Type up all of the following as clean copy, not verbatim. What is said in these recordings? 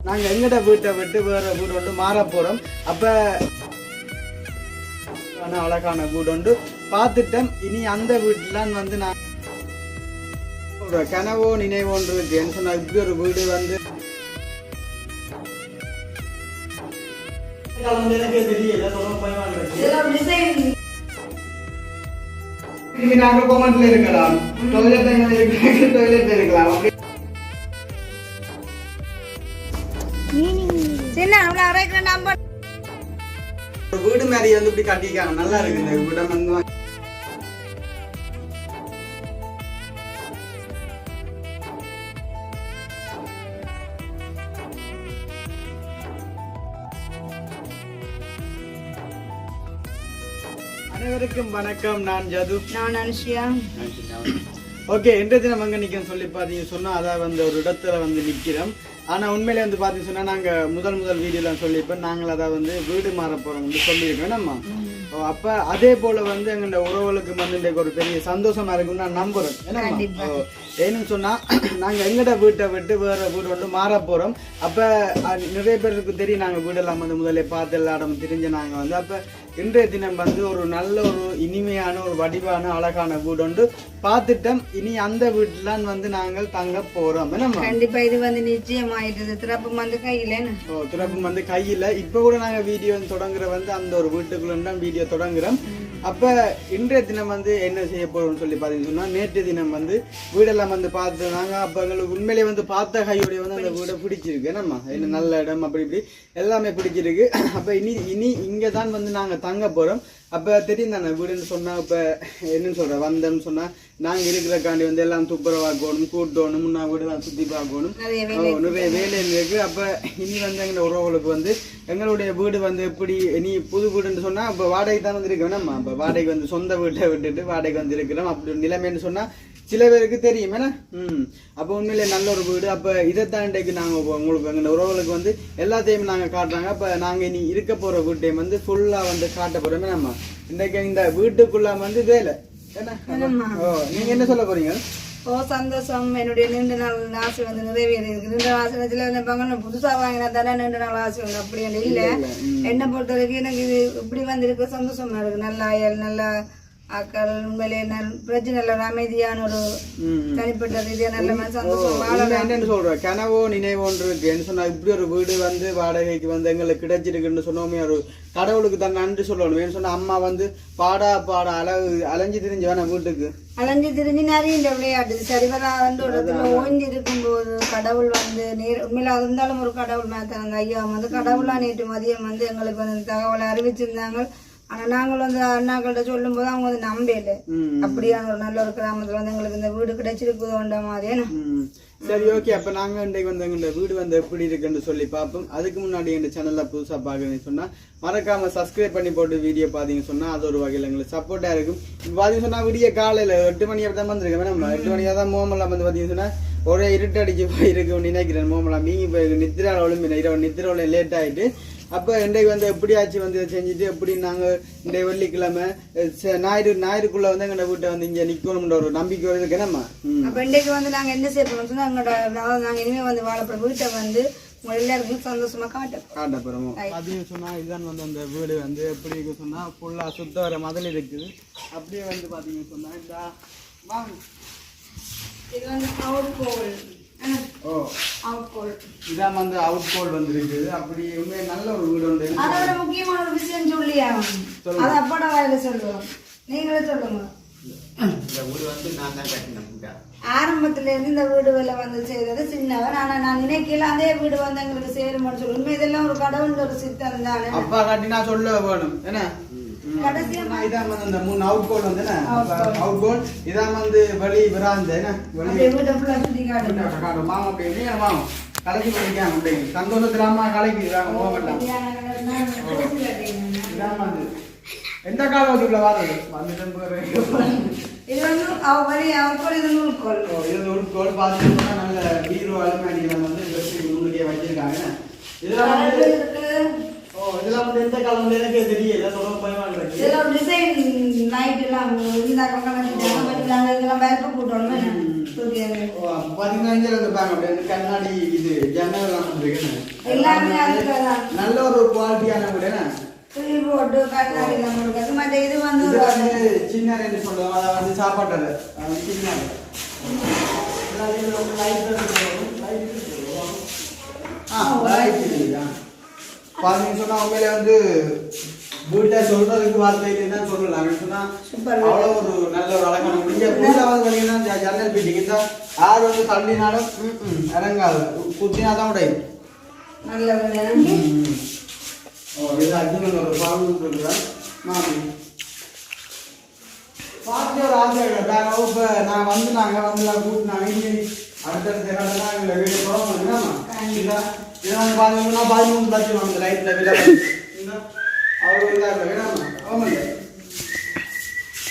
நாங்கள் எங்கட வீட்டை விட்டு வேற வீடு ஒன்று மாற போகிறோம். அப்போ அழகான வீடு ஒன்று பார்த்துட்டோம். இனி அந்த வீட்டில் வந்து நான் ஒரு கனவோ நினைவோன்று இருக்குன்னு சொன்னால் இப்படி ஒரு வீடு வந்து தெரியல. நாங்கள் கொமெண்ட்ல இருக்கலாம், டாய்லெட் இருக்கலாம். வீடு மாதிரி வந்து இப்படி கட்டிக்காங்க, நல்லா இருக்கு இந்த வீடு வந்து. அனைவருக்கும் வணக்கம். நான் ஜது, நான் அனுஷியா. ஓகே, இன்றைய தினம் அங்கே நிற்கிறேன் சொல்லி பார்த்தீங்க சொன்னால் அதாவது வந்து ஒரு இடத்துல வந்து நிற்கிறோம். ஆனால் உண்மையிலே வந்து பார்த்தீங்க சொன்னால் நாங்கள் முதல் வீடியோலாம் சொல்லியிருப்போம். நாங்கள் அதாவது வந்து வீடு மாற போகிறோம் வந்து சொல்லியிருக்கோம் நம்ம. அப்போ அதே போல் வந்து எங்களோட உறவுகளுக்கு வந்து இன்றைக்கு ஒரு பெரிய சந்தோஷமாக இருக்குன்னு நான் நம்புகிறேன். ஏன்னா ஏன்னு சொன்னால் நாங்கள் எங்கட வீட்டை விட்டு வேறு வீடு ஒன்று மாற போகிறோம். அப்போ நிறைய பேருக்கு தெரியும், நாங்கள் வீடெல்லாம் வந்து முதல்ல பார்த்து எல்லா இடமும் தெரிஞ்ச நாங்கள் வந்து. அப்போ இன்றைய தினம் வந்து ஒரு நல்ல ஒரு இனிமையான ஒரு வடிவான அழகான வீடு ஒன்று பார்த்துட்டோம். இனி அந்த வீட்டில் வந்து நாங்கள் தங்க போகிறோம். கண்டிப்பா இது வந்து நிச்சயமாயிடுது. திறப்பும் வந்து கையில. திறப்பும் வந்து கையில். இப்போ கூட நாங்கள் வீடியோ தொடங்குற வந்து அந்த ஒரு வீட்டுக்குள்ள தான் வீடியோ தொடங்குறோம். அப்போ இன்றைய தினம் வந்து என்ன செய்ய போகிறோம்னு சொல்லி பார்த்தீங்கன்னு சொன்னால், நேற்று தினம் வந்து வீடெல்லாம் வந்து பார்த்துருந்தாங்க. அப்போ எங்களுக்கு உண்மையிலே வந்து பார்த்த கையோடைய வந்து அந்த வீடை பிடிச்சிருக்கு. என்னம்மா என்ன நல்ல இடம் அப்படி இப்படி எல்லாமே பிடிச்சிருக்கு. அப்போ இனி இங்கே தான் வந்து நாங்கள் தங்க போகிறோம். அப்போ தெரியும் தானே வீடுன்னு சொன்னால், இப்போ என்னன்னு சொல்கிறேன் வந்தோம்னு சொன்னால் நாங்கள் இருக்கிறக்காண்டி வந்து எல்லாம் துப்புரவாக்கணும், கூட்டணும், முன்னா வீடெல்லாம் சுற்றி பார்க்கணும், நிறைய வேலை இருக்குது. அப்போ இனி வந்து எங்கள் உறவுகளுக்கு வந்து எங்களுடைய வீடு வந்து எப்படி இனி புது வீடுன்னு சொன்னால் இப்போ வாடகை தான் வந்து இருக்கோம். நம்ம இப்போ வாடகைக்கு வந்து சொந்த வீட்டை விட்டுட்டு வாடகைக்கு வந்து இருக்கிறோம். அப்படி நிலைமைன்னு சொன்னால் சில பேருக்கு தெரியும். ஏன்னா அப்போ உண்மையிலே நல்ல ஒரு வீடு. அப்போ இதைத்தான் இன்றைக்கு நாங்கள் உங்களுக்கு எங்கள் உறவுகளுக்கு வந்து எல்லாத்தையும் நாங்கள் காட்டுறாங்க. அப்போ நாங்கள் இனி இருக்க போகிற வீட்டையும் வந்து ஃபுல்லாக வந்து காட்ட போகிறோமே. நம்ம இன்றைக்கு இந்த வீட்டுக்குள்ள வந்து வேலை என்ன. நீங்கள் என்ன சொல்ல போறீங்க? சந்தோஷம். என்னுடைய நீண்ட நாள் ஆசை வந்து நிறைவேறி இருக்கு. நீண்ட ஆசைல வந்து புதுசா வாங்கினா தானே நீண்ட நாள் ஆசை வந்து அப்படி இல்ல. என்னை பொறுத்த வரைக்கும் எனக்கு இது இப்படி வந்து இருக்க சந்தோஷமா இருக்கு. நல்ல அயல், நல்ல ஆக்கள், உண்மையிலே பிரச்சனை இல்லை, ஒரு அமைதியான ஒரு தனிப்பட்ட ரீதியா நல்ல சந்தோஷம். என்னன்னு சொல்றேன், கனவோ நினைவோன்று இருக்கு என்ன சொன்னா, இப்படி ஒரு வீடு வந்து வாடகைக்கு வந்து எங்களுக்கு கிடைச்சிருக்குன்னு சொன்னோமே ஒரு கடவுளுக்கு தான் நன்றி சொல்லணும். ஏன்னு சொன்னா அம்மா வந்து பாடா அலைஞ்சு திரிஞ்சு வேணா வீட்டுக்கு அலைஞ்சு திரிஞ்சு நிறைய இந்த விளையாட்டு சரிவரா வந்து ஒரு இடத்துல ஓய்ந்து இருக்கும்போது கடவுள் வந்து உண்மையில இருந்தாலும் ஒரு கடவுள் மேத்தாங்க. ஐயா வந்து கடவுளா நேற்று மதியம் வந்து எங்களுக்கு வந்து தகவலை அறிவிச்சிருந்தாங்க. ஆனா நாங்கள் வந்து அண்ணாக்கள்கிட்ட சொல்லும் போது அவங்க வந்து நம்பல. அப்படியான ஒரு நல்ல ஒரு கிராமத்துல வந்து எங்களுக்கு இந்த வீடு கிடைச்சிருக்குதோன்ற மாதிரி. சரி, ஓகே. அப்ப நாங்க இன்றைக்கு வந்து எங்க வீடு வந்து எப்படி இருக்குன்னு சொல்லி பார்ப்போம். அதுக்கு முன்னாடி எங்க சேனல்ல புதுசா பாக்குறீங்கன்னு சொன்னா மறக்காம சப்ஸ்கிரைப் பண்ணி போட்டு வீடியோ பாத்தீங்கன்னு சொன்னா அது ஒரு வகையில எங்களுக்கு சப்போர்ட்டா இருக்கும். இப்ப பாத்தீங்கன்னு சொன்னா விடிய காலையில 8 மணி தான் வந்திருக்கேன். நம்ம 8 மணியா தான் மோமெல்லாம் வந்து பாத்தீங்கன்னு சொன்னா ஒரே இருட்டடிச்சு போயிருக்குன்னு நினைக்கிறேன். மோமெல்லாம் மீங்கி போயிருக்கு. நித்திரால ஒழுங்கு இரவு நித்திரோல லேட் ஆயிட்டு. அப்போ இன்றைக்கு வந்து எப்படியாச்சு வந்து செஞ்சுட்டு எப்படி நாங்கள் இந்த வெள்ளிக்கிழமை ஞாயிறுக்குள்ள வந்து எங்களோட வீட்டை வந்து இங்கே நிற்கணும்ன்ற ஒரு நம்பிக்கை இருக்கு. நம்ம அப்போ இன்றைக்கு வந்து நாங்கள் என்ன செய்ய போகிறோம் சொன்னால் எங்களோட நாங்கள் இனிமேல் வந்து வாழப்போகிற வீட்டை வந்து உங்கள் எல்லாருக்கும் சந்தோஷமாக காட்ட போகிறோம். அப்படின்னு சொன்னால் இதுதான் வந்து அந்த வீடு வந்து எப்படி இருக்கு சொன்னால் ஃபுல்லாக சுத்த வர மதில் இருக்குது. அப்படியே வந்து பார்த்தீங்கன்னு சொன்னால் இந்த வாங்க இது வந்து அவுட்கோல். இதான் வந்து அவுட் கோல் வந்துருக்கு. அப்படி நல்ல ஒரு வீடு உண்டு. அதோட முக்கியமான ஒரு விஷயம் சொல்லி அது அப்பட வாயில சொல்லுவோம். நீங்களே சொல்லுங்க. இந்த வீடு வந்து நான் தான் கட்டினேன். ஆரம்பத்துல இருந்து இந்த வீடு வேலை வந்து செய்தது சின்னவர். ஆனா நான் நினைக்கல அதே வீடு வந்து எங்களுக்கு சேருமான்னு சொல்லுவோம். இதெல்லாம் ஒரு கடவுள் ஒரு சித்தம் தானே. அப்பா கட்டினா சொல்ல வேணும். என்ன இதான் வந்து அந்த 3 அவுட் கோல் வந்து அவுட் கோல். இதான் வந்து வெளி விராந்த மாமா வாங்க கலைக்கு பண்ணிக்காங்க. அப்படி சந்தோஷத்துல அம்மா கலைக்கிறாங்க. போகலாம் இதான் வந்து எந்த காலத்துக்குள்ள வாரது வந்துட்டு இது வந்து நூல்கோல் பார்த்துட்டோம்னா நல்ல பீரோ அலுமாரிகள் வந்து முன்னுக்கே வச்சிருக்காங்க. இதெல்லாம் இதெல்லாம் வந்து எந்த காலம் எனக்கு தெரியல. இதெல்லாம் டிசைன் நைட் எல்லாம் இந்த இதெல்லாம் வேலை போட்டோம். கண்ணாடி இது ஜன்னல் எல்லாமே அதுக்குதான். நல்ல ஒரு குவாலிட்டியான வீடு போட்டு கண்ணாடி நம்மளுக்கு மற்ற இது வந்து சின்ன ரெண்டு சொல்லுவோம் அதை வந்து சாப்பாட்டு சின்ன பாத்தீங்கன்னு சொன்னா உண்மையில வந்து வீட்டை சொல்றதுக்கு வார்த்தையில தான் சொல்லலாம் சொன்னா அவ்வளோ ஒரு நல்ல ஒரு அழகான முடிஞ்ச வீட்டாவது வழிங்கன்னா ஜன்னல் பீட்டிங் தான் யார் வந்து தள்ளினாலும் இறங்காது குத்தினா தான் உடையும் நல்ல இது அர்ஜுனன் ஒரு பாவம் சொல்றேன் மாமி பார்த்து ஒரு ஆசை இப்போ நான் வந்து நாங்கள் கூட்டினாங்க அடுத்தடுத்த இடம்லாம் எங்களை வீடு போகிறோம் இதை வந்து பார்த்தீங்கன்னா 13 லட்சம் அந்த லைட்டில் விலை அவ்வளோ இதாக வேணாமா ஆமாங்க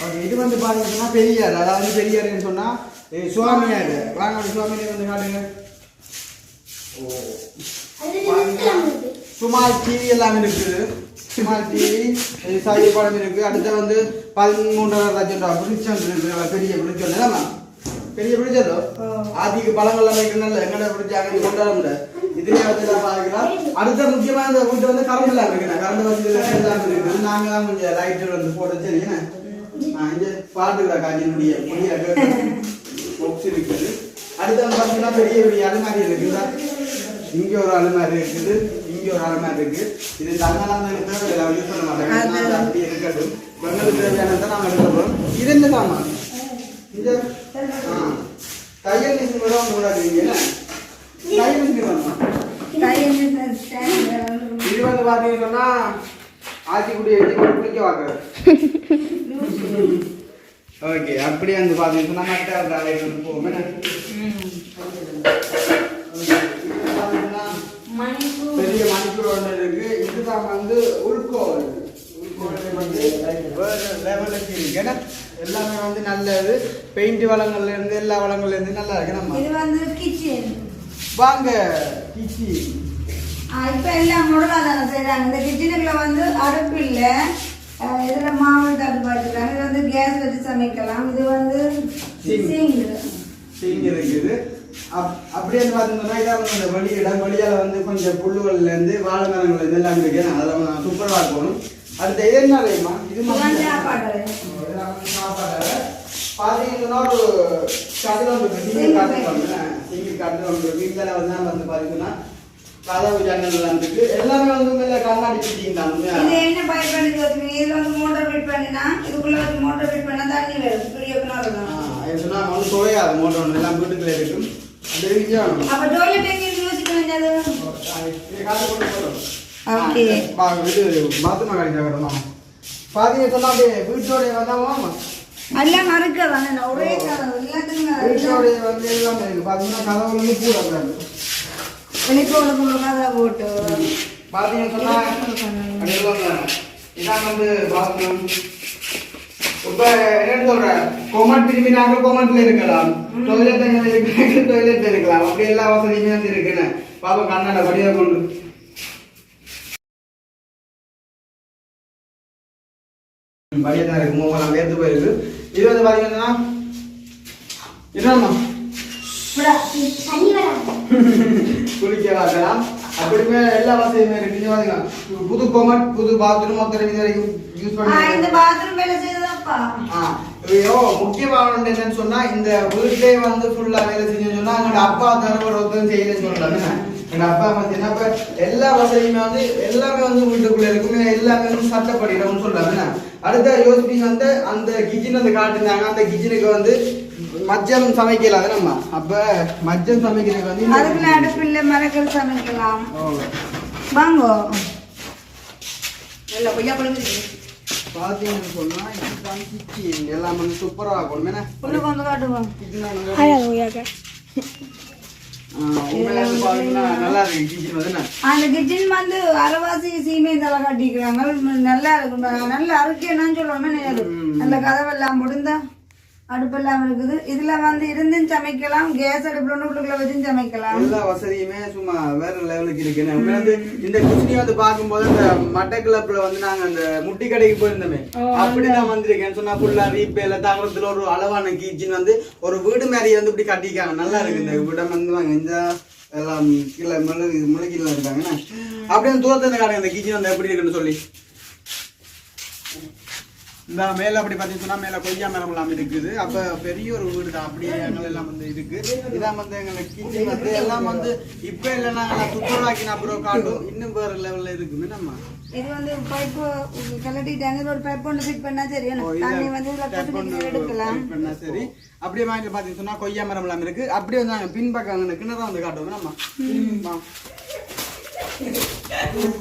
ஓகே இது வந்து பார்த்தீங்கன்னா பெரியார் அதாவது பெரியாருன்னு சொன்னால் சுவாமியார் வாங்க சுவாமியை வந்து காட்டுங்க சுமார் டிவி எல்லாமே இருக்குது சுமார் டிவி சாய் படம் இருக்குது அடுத்த வந்து 13.5 லட்சம் ரூபா பிடிச்சம் இருக்குது பெரிய பிடிச்சோம் பெரிய பிடிச்சதோ ஆதிக்கு பழங்கள்லாம் வைக்கணும்ல எங்கட பிடிச்சாங்க கொண்டாட முடியல இதுலேயே வந்து பார்க்கலாம் அடுத்த முக்கியமாக இந்த வீட்டு வந்து கரண்ட் எல்லாம் இருக்குண்ணா கரண்ட் வசதி எல்லாம் இருக்குது நாங்கள் தான் கொஞ்சம் லைட்டர் வந்து போட்டு சரிங்கண்ணா இங்கே பாட்டுக்கா காஞ்சினுடைய பொடியாக பொக்ஸ் இருக்குது அடுத்து வந்து பார்த்தீங்கன்னா பெரிய பெரிய அலுமாரி இருக்குதா இங்கே ஒரு அலுமாரி இருக்குது இங்கே ஒரு அலுமாரி இருக்குது இது தங்கலாம் தான் தேவையில்லை யூஸ் பண்ண மாட்டாங்க அப்படி இருக்கட்டும் எங்களுக்கு தேவையானதான் நாங்கள் எடுக்கிறோம் இது என்ன சாமான் இந்த தையல் மிஷின் கூட அவங்க விடாதீங்க தையல் மிஷின் வேணுமா இது வந்து பார்த்தீங்கன்னா ஆச்சிக்குடி குளிக்க வாக்குறது ஓகே அப்படியே வந்து பார்த்தீங்கன்னா மற்ற வேலைக்கு வந்து போவோம் பெரிய மணிக்கூர் ஒன்று இருக்கு இதுதான் வந்து உள்கோவில் வந்து வேறு லெவலுக்கு இருக்கு ஏன்னா எல்லாமே வந்து நல்லது பெயிண்ட் வளங்கள்ல இருந்து எல்லா வளங்கள்ல இருந்து நல்லா இருக்கு நம்ம இது வந்து கிச்சன் வாங்க கிச்சன் இப்போ எல்லாம் முடலாதான செய்கிறாங்க இந்த கிச்சனுக்குள்ள வந்து அடுப்பு இல்லை இதில் மாவு தட்டு பாட்டுக்கிறாங்க இது வந்து கேஸ் வச்சு சமைக்கலாம் இது வந்து சிங் இருக்குது அப்படியே பார்த்தீங்கன்னா இதான் வந்து அந்த வழியால் வந்து கொஞ்சம் புல்லுகள்லேருந்து வாழை மரங்கள்லேருந்து எல்லாம் இருக்கு அதெல்லாம் சூப்பராக இருக்கணும் அடுத்த இது என்ன இல்லையம்மா இது சாப்பாடு பார்த்தீங்கன்னா ஒரு கதில் ஒன்று சிங்கிள் கதில் ஒன்று சிங்கிள் கதில் ஒன்று வீட்டில் வந்து பார்த்தீங்கன்னா கதவு ஜன்னல் இருக்கு எல்லாமே வந்து மேலே கண்ணாடி பிடிச்சிங்க தான் இது என்ன பைப் பண்ணி வச்சுக்கீங்க இதில் வந்து மோட்டர் ஃபிட் பண்ணினா இதுக்குள்ளே வந்து மோட்டர் ஃபிட் பண்ணால் தண்ணி வரும் பெரிய சொன்னால் ஒன்றும் துவையாது மோட்டர் ஒன்று எல்லாம் வீட்டுக்குள்ளே இருக்கும் அந்த விஷயம் அப்போ டோய்லெட் எங்கே யோசிக்க வேண்டியது ஓகே இது பாத்ரூம் கிடைக்க வரணும் பாத்தீங்க சொன்னா அப்படியே வீட்டோடைய வந்தாமா எல்லாம் மறுக்கதான் ஒரே எல்லாத்துக்கும் வீட்டோடைய வந்து எல்லாமே இருக்கு பாத்தீங்கன்னா கதவு வந்து கூட வெளிக்கோளுக்கு கதை போட்டு பாத்தீங்க சொன்னா இதான் வந்து பாத்ரூம் இப்ப என்ன சொல்றேன் கொமெண்ட் திரும்பினாக்க கொமெண்ட்ல இருக்கலாம் டொய்லெட் இருக்கு டொய்லெட் இருக்கலாம் அப்படி எல்லா வசதியுமே வந்து இருக்குன்னு பாப்பா கண்ணாட படியா கொண்டு படியா இருக்கு மூவெல்லாம் வேர்த்து போயிருக்கு இது வந்து பாத்தீங்கன்னா என்னம்மா குளிக்க வாக்கலாம் அப்படியுமே எல்லா வசதியுமே இருக்கு புது கொமெண்ட் புது பாத்ரூம் மொத்தம் இது வரைக்கும் யூஸ் பண்ணி இந்த பாத்ரூம் வேலை செய்ததாப்பா முக்கியமான என்னன்னு சொன்னா இந்த வீட்லயே வந்து ஃபுல்லா வேலை செஞ்சு சொன்னா எங்க அப்பா தரவர் ஒருத்தன் செய்யலன்னு சொல்லலாம் எங்க அப்பா பார்த்தீங்கன்னா எல்லா வசதியுமே வந்து எல்லாமே வந்து வீட்டுக்குள்ள இருக்குமே எல்லாமே வந்து சட்டப்படிடம்னு சொல்லலாம் அடுத்த யோசிப்பீங்க வந்து அந்த கிச்சன் வந்து காட்டுனாங்க அந்த கிச்சனுக்கு வந்து மச்சம் சமைக்கலாம் நம்ம அப்ப மச்சம் சமைக்கிறதுக்கு வந்து அதுக்குள்ள அடுப்பில்ல மரக்கல் சமைக்கலாம் வாங்க இல்ல பொய்யா கொடுங்க பாத்தீங்கன்னு சொன்னா இதுதான் கிச்சன் எல்லாம் வந்து சூப்பரா இருக்கும் என்ன உள்ள வந்து காட்டுவோம் நல்லா இருக்கு கிச்சன் வந்து அந்த கிச்சன் வந்து அரைவாசி சீமைந்தால கட்டிக்கிறாங்க நல்லா இருக்கும் நல்ல அருக்கேன்னு சொல்லணுமே நல்ல கதவெல்லாம் முடிந்தா அடுப்பெல்லாம் இருக்குது. இதுல வந்து இருந்தும் சமைக்கலாம், கேஸ் அடுப்புல உள்ளுக்குள்ள வச்சும் சமைக்கலாம். எல்லா வசதியுமே சும்மா வேற லெவலுக்கு இருக்குன்னு வந்து இந்த கிச்சடி வந்து பார்க்கும்போது அந்த மட்டக்கிளப்புல வந்து நாங்க அந்த முட்டி கடைக்கு போயிருந்தோமே அப்படிதான் வந்திருக்கேன் சொன்னா ஃபுல்லா ரீப்பேல தகரத்துல ஒரு அளவான கிச்சன் வந்து ஒரு வீடு மாதிரி வந்து இப்படி கட்டிக்காங்க. நல்லா இருக்கு இந்த வீடம் வந்து வாங்க இந்த எல்லாம் கீழே முளைக்கீழ இருக்காங்க. அப்படியே தூரத்துல காட்டுங்க இந்த கிச்சன் வந்து எப்படி இருக்குன்னு சொல்லி. இந்த மேல அப்படி பார்த்தீங்கன்னா மேல கொய்யா மரம் எல்லாம் இருக்குது. அப்ப பெரிய ஒரு வீடு தான். அப்படியே எங்கள் எல்லாம் வந்து இருக்கு. இதான் வந்து எங்களுக்கு கிச்சன் வந்து எல்லாம் வந்து இப்ப இல்லைன்னா சுத்தராக்கின அப்புறம் காட்டும் இன்னும் வேற லெவல்ல இருக்குமே. நம்ம இது வந்து பைப்பு கலட்டிட்டாங்க. ஒரு பைப் ஒன்று ஃபிட் பண்ணா சரி தண்ணி வந்து எடுக்கலாம் பண்ணா சரி. அப்படியே வாங்கிட்டு பார்த்தீங்கன்னா கொய்யா மரம் எல்லாம் இருக்கு. அப்படியே வந்து பின்பக்கம் கிணறு வந்து காட்டுவோம். நம்ம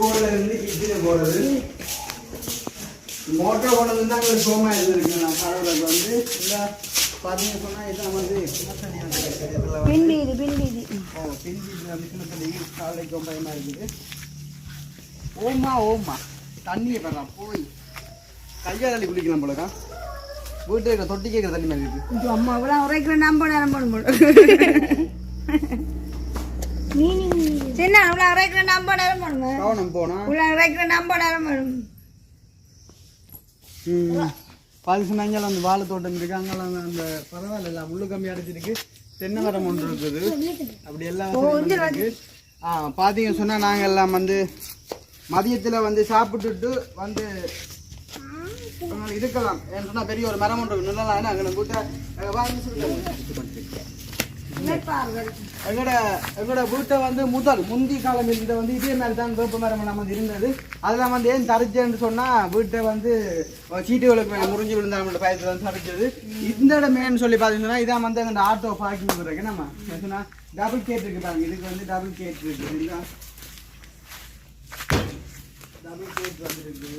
போர்ல இருந்து கிச்சன் போறது மோட்டர் கொண்டு வந்து அங்கே சோமா இருக்கு. நான் கடவுளுக்கு வந்து இந்த பார்த்தீங்க சொன்னா இதான் வந்து பின்வீதி காலைக்கும் பயமா இருக்குது. ஓமா தண்ணியை பெறான் போய் கையாளி குளிக்கலாம் போலக்கா. வீட்டு இருக்கிற தொட்டி கேட்குற தண்ணி மாதிரி இருக்கு. அம்மா அவ்வளோ உரைக்கிற நம்ப நேரம் போட சின்ன அவ்வளோ உரைக்கிற நம்ப நேரம் போடுங்க. கவனம் போனா இவ்வளோ உரைக்கிற நம்ப நேரம் போடும். பாதிசனாஞ்சாலும் அந்த வாழை தோட்டம் இருக்கு. அங்கெல்லாம் அந்த பரவாயில்ல முள்ளு கம்பி அடைச்சிருக்கு. தென்னை மரம் ஒன்று இருக்குது. அப்படி எல்லாம் இருக்கு. பார்த்தீங்க சொன்னா நாங்கள் எல்லாம் வந்து மதியத்தில் வந்து சாப்பிட்டுட்டு வந்து இருக்கலாம். ஏன்னு சொன்னா பெரிய ஒரு மரம் ஒன்று நல்லா அங்கே கூட்ட எங்களோட வீட்டை வந்து முந்தி காலம் இருந்த வந்து இதே மாதிரி தான் வேப்ப மரம் எல்லாம் வந்து இருந்தது. அதெல்லாம் வந்து ஏன் தரிச்சேன்னு சொன்னா வீட்டை வந்து சீட்டுகளுக்கு மேலே முறிஞ்சு விழுந்தாங்க பயத்துல வந்து தரிச்சது. இந்த இடமேன்னு சொல்லி பார்த்தீங்கன்னா இதான் வந்து எங்க ஆட்டோ பார்க்கிங் இருக்கு. நம்ம சொன்னா டபுள் கேட் இருக்கு பாருங்க. இதுக்கு வந்து டபுள் கேட் இருக்கு. இதுதான் டபுள் கேட் வந்து இருக்கு.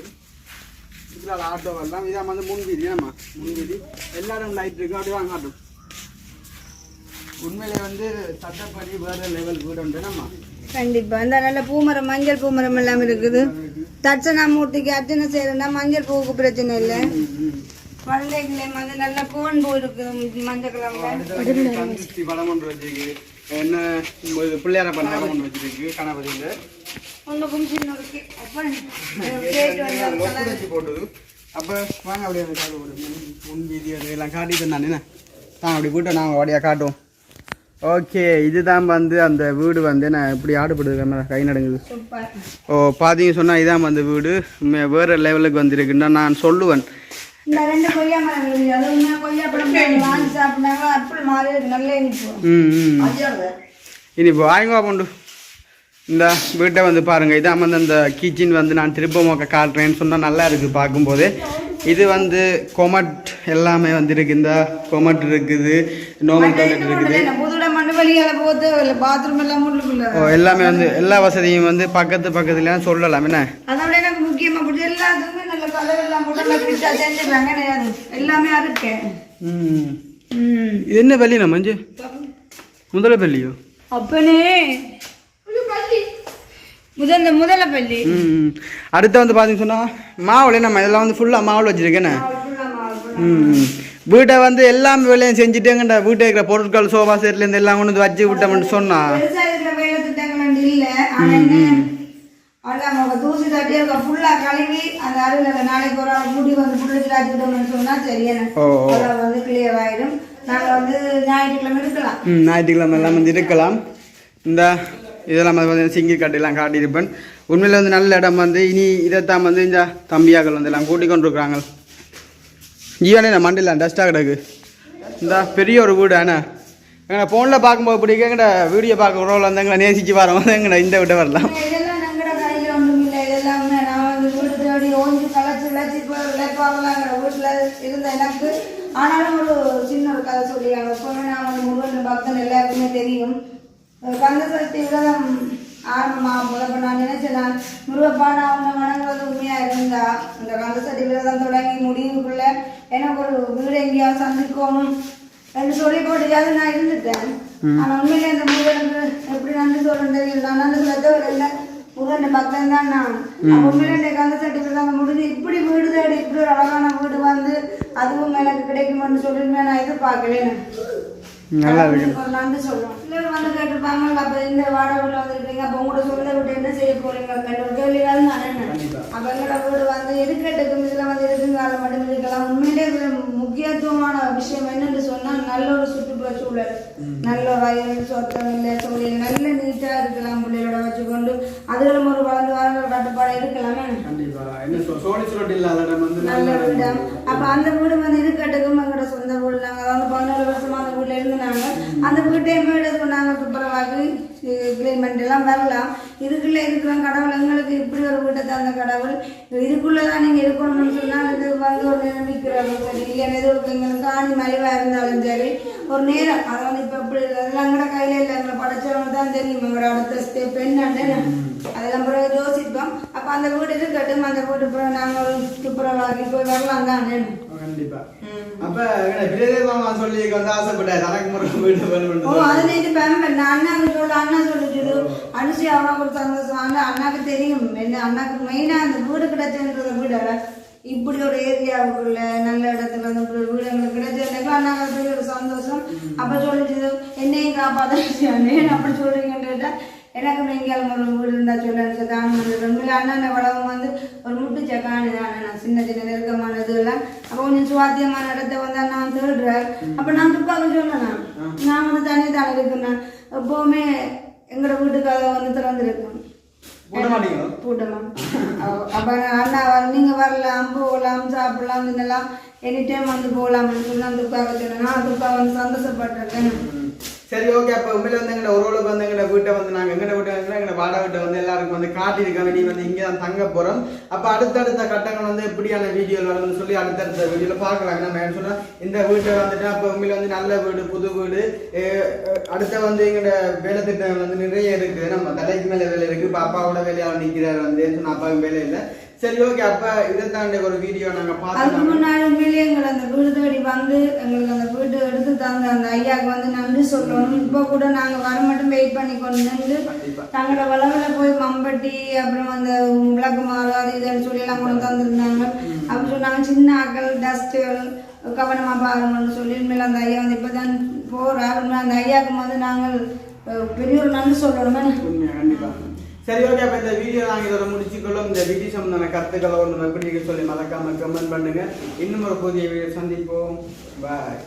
இதுல ஆட்டோ வரலாம். இதான் வந்து முன்வீதி. நம்ம முன்வீதி எல்லா இடம் லைட் இருக்கு. அப்படியே வாங்க ஆட்டோ. உண்மையிலே வந்து சட்டப்படி வேற லெவல் வீடு உண்டு. நம்ம கண்டிப்பா இந்த நல்ல பூமரம் மஞ்சள் பூமரம் எல்லாம் இருக்குது. தட்சணாமூர்த்திக்கு அர்ச்சனை செய்யறதுனா மஞ்சள் பூவுக்கு பிரச்சனை இல்லை. குழந்தைகளையும் வந்து நல்ல பூன் பூ இருக்குது மஞ்சள் கலர்ல. கந்திஷ்டி படம் ஒன்று வச்சிருக்கு. என்ன பிள்ளையார பண்ண படம் ஒன்று வச்சிருக்கு. கணபதியில ஒன்றுக்கும் சின்ன போட்டது. அப்ப வாங்க அப்படியே முன் வீதி எல்லாம் காட்டிட்டு தானே தான் அப்படி போட்டு நாங்கள் வழியா காட்டுவோம். ஓகே இதுதான் வந்து அந்த வீடு வந்து நான் இப்படி ஆடுபடுது கேமரா கை நடுங்குது. பார்த்தீங்க சொன்னா இதான் வந்து வீடு வேற லெவலுக்கு வந்துருக்குன்னா நான் சொல்லுவேன். இந்த ரெண்டு கொய்யா மரம் கொய்யா பழம் வாங்கி சாப்பிட்டாங்க. அப்படி மாறி நல்ல இனிப்போ ஆயங்கா போண்டு. இந்த வீட்டை வந்து பாருங்க. இதான் வந்து அந்த கிச்சன் வந்து நான் திருப்பமாக காட்டுறேன்னு சொன்னால் நல்லா இருக்குது பார்க்கும்போது. இது வந்து கொமட் எல்லாமே வந்து இருக்கு. இந்த கொமட் இருக்குது, நார்மல் டாய்லெட் இருக்குது. எல்லாமே வந்து எல்லா வசதியும் வந்து பக்கத்துல சொல்லலாம். என்ன அதோட எனக்கு முக்கியமா பிடிச்ச எல்லாத்துக்குமே நல்ல கலர் எல்லாம் போட்டு செஞ்சுருக்காங்க. எல்லாமே இருக்கு. இது என்ன பள்ளி நம்ம மஞ்சு முதல பள்ளியோ அப்பனே முதல்ல பள்ளி. அடுத்து வந்து பார்த்தீங்கன்னு சொன்னால் மாவுளே நம்ம இதெல்லாம் வந்து ஃபுல்லாக மாவுள் வச்சுருக்கேண்ணே. வீட்டை வந்து எல்லாமே வேலையும் செஞ்சுட்டேங்கண்டா. வீட்டை இருக்கிற பொருட்கள் சோஃபா செட்லேருந்து எல்லாம் கொண்டு வந்து வச்சு விட்டோம்னு சொன்னா தூசி தட்டி ஃபுல்லா கழுவி அந்த அருகில் நாளைக்கு ஒரு ஆள் கூட்டி வந்து புள்ளிச்சு வச்சுக்கிட்டோம்னு சொன்னா சரியான வந்து கிளியர் ஆயிடும். நாங்கள் வந்து ஞாயிற்றுக்கிழமை இருக்கலாம். ஞாயிற்றுக்கிழமை எல்லாம் வந்து இருக்கலாம். இந்த இதெல்லாம் வந்து சிங்கி கட்டிலாம் காட்டியிருப்பேன். உண்மையில் வந்து நல்ல இடம் வந்து இனி இதைத்தான் வந்து இந்த தம்பியாக்கள் வந்து எல்லாம் கூட்டிக் கொண்டிருக்கிறாங்க. ஜீவனே நான் மண்டியில் டஸ்ட்டாக கிடக்கு. இந்த பெரிய ஒரு வீடு அண்ணா எங்களை ஃபோனில் பார்க்கும்போது பிடிக்க எங்கள்ட வீடியோ பார்க்க ரோல் வந்து எங்களை நேசிச்சு வரோம் வந்து எங்களை இந்த விட வரலாம். இதெல்லாம் எங்கட கையில் ஒன்றும் இல்லை. இதெல்லாமே நான் வந்து வீடு தேடி ஓஞ்சி கலைச்சி இப்போ விளைப்பாங்களாங்கிற வீட்டில் இருந்த எனக்கு. ஆனாலும் ஒரு சின்ன ஒரு கதை சொல்லியாங்க. எப்போவுமே நான் வந்து முருகன் பக்தன் எல்லாருக்குமே தெரியும். கந்த சஷ்டி விரதம் ஆரம்பமாக போதப்போ நான் நினைச்சேன் நான் முருகப்பா நான் அவங்க மனங்கிறது உண்மையாக இருந்தா இந்த கந்த சஷ்டி விரதம் தொடங்கி முடிவுக்குள்ள எனக்கு ஒரு வீடு எங்கேயாவது சந்திக்கணும் என்று சொல்லி போட்டுக்காது நான் இருந்துட்டேன். ஆனால் உண்மையிலே அந்த முருகனுக்கு எப்படி நன்றி சொல்றேன் தெரியல. நான் நன்றி சொல்ல இல்லை முருகன் பக்தன் தான் நான். அப்போ உண்மையிலே கந்த சர்டிஃபிகேட் முடிஞ்சு இப்படி வீடு தேடி இப்படி ஒரு அழகான வீடு வந்து அதுவும் எனக்கு கிடைக்கும்னு சொல்லிட்டு நான் எதிர்பார்க்கலேன்னு நல்லா இருக்கு. ஒரு நன்றி சொல்லுவோம். சிலர் வந்து கேட்டிருப்பாங்க, அப்ப இந்த வாடகைல வந்துருக்கீங்க, அப்ப உங்களோட சொந்த வீட்டு என்ன செய்ய போறீங்க ஒரு கேள்விகள் நான் என்ன அப்ப எங்களோட வீடு வந்து இருக்கட்டுக்கும் இதுல வந்து இருக்குங்கால மட்டும் இருக்கலாம். உண்மையிலே இதுல முக்கியத்துவமான விஷயம் என்னன்னு சொன்னா நல்ல ஒரு சுற்றுப்புற சூழல், நல்ல வயல் சொத்தம் இல்லை சூழல் நல்ல நீட்டா இருக்கலாம். பிள்ளைகளோட வச்சுக்கொண்டு அதுகளும் ஒரு வளர்ந்து வளர்ந்த கட்டுப்பாடு இருக்கலாமே. நல்ல வீடு. அப்ப அந்த வீடு வந்து இருக்கட்டுக்கும் எங்களோட சொந்த வீடு. நாங்க அதாவது 14 வருஷமா அந்த வீட்டுல இருந்தாங்க. அந்த வீட்டையுமே நாங்க துப்புரவாக்கி கிளீன் பண்ணிட்டு எல்லாம் வரலாம். இதுக்குள்ள இருக்கிற கடவுள் எங்களுக்கு இப்படி ஒரு வீட்டை தந்த கடவுள். இதுக்குள்ளதான் நீங்க இருக்கணும்னு சொன்னா இது வந்து ஒரு நிரம்பிக்கிறாங்க சரி இல்லைன்னு எது எங்களுக்கு ஆணி மலிவா இருந்தாலும் சரி ஒரு நேரம் அதை வந்து இப்ப எப்படி அதெல்லாம் எங்கட கையில இல்லை. எங்களை படைச்சவங்க தான் தெரியும் எங்களோட அடுத்த ஸ்டெப் என்னன்னு அதெல்லாம் பிறகு யோசிப்போம். அப்ப அந்த வீடு இருக்கட்டும், அந்த வீட்டு பிறகு நாங்க ஒரு துப்புரவாக்கி போய் வரலாம் தான். கண்டிப்பா. அப்ப விஜயதேவா சொல்லி வந்து ஆசைப்பட்டேன் தனக்கு முறை வீடு வேணும். ஓ அது நேற்று பேம்பன் அண்ணாக்கு சொல்ல அண்ணா சொல்லிச்சுது அனுசி அவனுக்கு ஒரு சந்தோஷம். ஆனா அண்ணாக்கு தெரியும் என்ன அண்ணாக்கு மெயினா அந்த வீடு கிடைச்சுன்றத விட இப்படி ஒரு ஏரியாவுக்குள்ள நல்ல இடத்துல வந்து வீடு எங்களுக்கு கிடைச்சதுக்கு அண்ணாக்கு ஒரு சந்தோஷம். அப்ப சொல்லிச்சுது என்னையும் காப்பாற்றே அப்படி சொல்றீங்கன்னு எனக்கு எங்கேயாலும் ஒரு வீடு இருந்தா சொல்ல தான் உண்மையில அண்ணன் வளவும் வந்து ஒரு முட்டுச்ச காணுதான் நான் சின்ன சின்ன நெருக்கமானது எல்லாம். அப்போ கொஞ்சம் சுவாத்தியமான இடத்த வந்து நான் தேடுறேன். அப்ப நான் துப்பாக்க சொல்லலாம் நான் வந்து தனி தான் இருக்கேன். எப்பவுமே எங்களோட வீட்டுக்காக வந்து திறந்துருக்கேன் கூட்டலாம். அப்ப அண்ணா நீங்க வரலாம் போகலாம் சாப்பிடலாம் இதெல்லாம் எனி டைம் வந்து போகலாம்னு சொல்லி அந்த துப்பாக்க சொன்னேன். நான் துப்பாக வந்து சந்தோஷப்பட்டிருக்கேன். சரி ஓகே. அப்போ உண்மையில வந்து எங்களை ஓரளவுக்கு வந்து எங்களை வீட்டை வந்து நாங்கள் எங்களை வீட்டை வந்து எங்களை வாடகை வீட்டை வந்து எல்லாருக்கும் வந்து காட்டியிருக்காங்க. நீ வந்து இங்கே தான் தங்க போகிறோம். அப்போ அடுத்தடுத்த கட்டங்கள் வந்து எப்படியான வீடியோவில் வரும்னு சொல்லி அடுத்தடுத்த வீடியோவில் பார்க்கலாம். நம்ம சொன்னால் இந்த வீட்டை வந்துட்டு அப்போ உண்மையில வந்து நல்ல வீடு புது வீடு அடுத்த வந்து எங்களோட வேலை திட்டம் வந்து நிறைய இருக்குது. நம்ம தலைக்கு மேலே வேலை இருக்குது. இப்போ அப்பாவோட வேலையால் நிற்கிறார் வந்து சொன்னால் அப்பாவுக்கு வேலை இல்லை. சரி ஓகே. அப்ப இதை தாண்டி ஒரு வீடியோ நாங்க பார்த்தோம். அதுக்கு முன்னாடி உண்மையிலேயே எங்களை அந்த வீடு தேடி வந்து எங்களுக்கு அந்த வீடு எடுத்து தந்த அந்த ஐயாவுக்கு வந்து நன்றி சொல்லணும். இப்போ கூட நாங்க வர மட்டும் வெயிட் பண்ணி கொண்டு வந்து தங்களோட வளவில் போய் மம்பட்டி அப்புறம் அந்த விளக்கு மாறு அது இதுன்னு சொல்லி எல்லாம் கொண்டு தந்துருந்தாங்க. அப்படி சொன்னாங்க சின்ன ஆக்கள் டஸ்ட்டுகள் கவனமா பாருங்கன்னு சொல்லி உண்மையில அந்த ஐயா வந்து இப்பதான் போறாரு. அந்த ஐயாவுக்கு வந்து நாங்கள் பெரிய ஒரு நன்றி சொல்லணுமே. கண்டிப்பா. சரி ஓகே. அப்போ இந்த வீடியோ நாங்கள் இதோட முடிச்சுக்கொள்ளும். இந்த வீடியோ சம்பந்தமான கருத்துக்களை ஒன்று எப்படி சொல்லி மறக்காம கமெண்ட் பண்ணுங்க. இன்னும் ஒரு புதிய வீடியோ சந்திப்போம். பாய்.